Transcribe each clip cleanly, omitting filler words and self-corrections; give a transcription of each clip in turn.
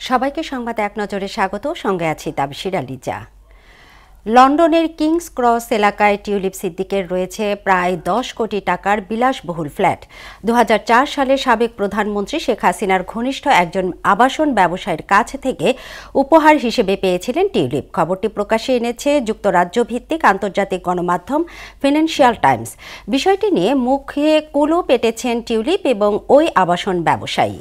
সবাইকে সংবাদ এক নজরে স্বাগত। সঙ্গে আছি তাবশিরা লিজা। লন্ডনের কিংস ক্রস এলাকায় টিউলিপ সিদ্দিকের রয়েছে প্রায় 10 কোটি টাকার বিলাসবহুল ফ্ল্যাট। 2004 সালে সাবেক প্রধানমন্ত্রী শেখ হাসিনার ঘনিষ্ঠ একজন আবাসন ব্যবসায়ীর কাছ থেকে উপহার হিসেবে পেয়েছিলেন টিউলিপ। খবরটি প্রকাশে এনেছে যুক্তরাজ্য ভিত্তিক আন্তর্জাতিক গণমাধ্যম ফিনান্সিয়াল টাইমস। বিষয়টি নিয়ে মুখে কুলো পেটেছেন টিউলিপ এবং ওই আবাসন ব্যবসায়ী।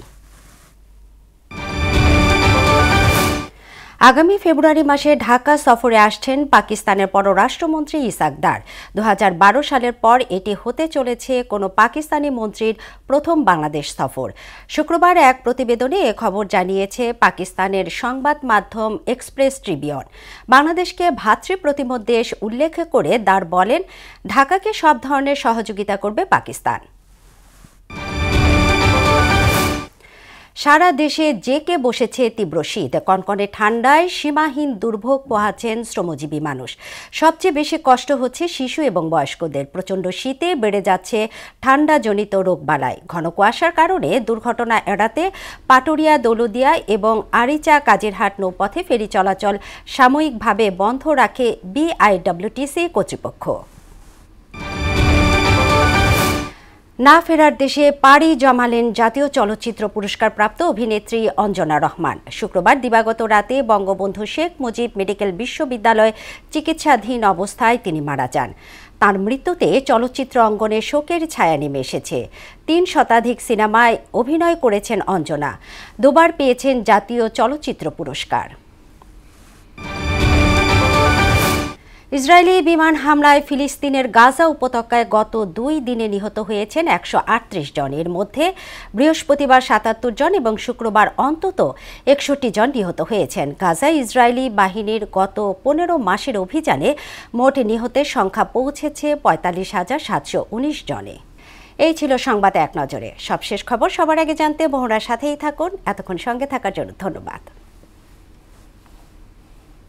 আগামী ফেব্রুয়ারি মাসে ঢাকা সফরে আসছেন পাকিস্তানের পররাষ্ট্রমন্ত্রী ইসাক দার। 2012 সালের পর এটি হতে চলেছে কোনো পাকিস্তানি মন্ত্রীর প্রথম বাংলাদেশ সফর। শুক্রবার এক প্রতিবেদনে এ খবর জানিয়েছে পাকিস্তানের সংবাদ মাধ্যম এক্সপ্রেস ট্রিবিউন। বাংলাদেশকে ভ্রাতৃপ্রতিম দেশ উল্লেখ করে দার বলেন, ঢাকাকে সব ধরনের সহযোগিতা করবে পাকিস্তান। সারা দেশে জেঁকে বসেছে তীব্র শীত। কনকনে ঠান্ডায় সীমাহীন দুর্ভোগ পোহাচ্ছেন শ্রমজীবী মানুষ। সবচেয়ে বেশি কষ্ট হচ্ছে শিশু এবং বয়স্কদের। প্রচণ্ড শীতে বেড়ে যাচ্ছে ঠান্ডাজনিত রোগবালাই। ঘন কুয়াশার কারণে দুর্ঘটনা এড়াতে পাটুরিয়া, দৌলতদিয়া এবং আরিচা কাজিরহাট নৌপথে ফেরি চলাচল সাময়িকভাবে বন্ধ রাখে বিআইডব্লিউটিসি কর্তৃপক্ষ। না ফেরার দেশে পাড়ি জমালেন জাতীয় চলচ্চিত্র পুরস্কারপ্রাপ্ত অভিনেত্রী অঞ্জনা রহমান। শুক্রবার দিবাগত রাতে বঙ্গবন্ধু শেখ মুজিব মেডিকেল বিশ্ববিদ্যালয়ে চিকিৎসাধীন অবস্থায় তিনি মারা যান। তাঁর মৃত্যুতে চলচ্চিত্র অঙ্গনে শোকের ছায়া নেমে এসেছে। 3 শতাধিক সিনেমায় অভিনয় করেছেন অঞ্জনা। দুবার পেয়েছেন জাতীয় চলচ্চিত্র পুরস্কার। ইসরায়েলি বিমান হামলায় ফিলিস্তিনের গাজা উপত্যকায় গত 2 দিনে নিহত হয়েছেন 138 জন। এর মধ্যে বৃহস্পতিবার 77 জন এবং শুক্রবার অন্তত 61 জন নিহত হয়েছেন। গাজায় ইসরায়েলি বাহিনীর গত 15 মাসের অভিযানে মোট নিহতের সংখ্যা পৌঁছেছে 45,719 জনে। এই ছিল সংবাদ এক নজরে। সবশেষ খবর সবার আগে জানতে বহরার সাথেই থাকুন। এতক্ষণ সঙ্গে থাকার জন্য ধন্যবাদ।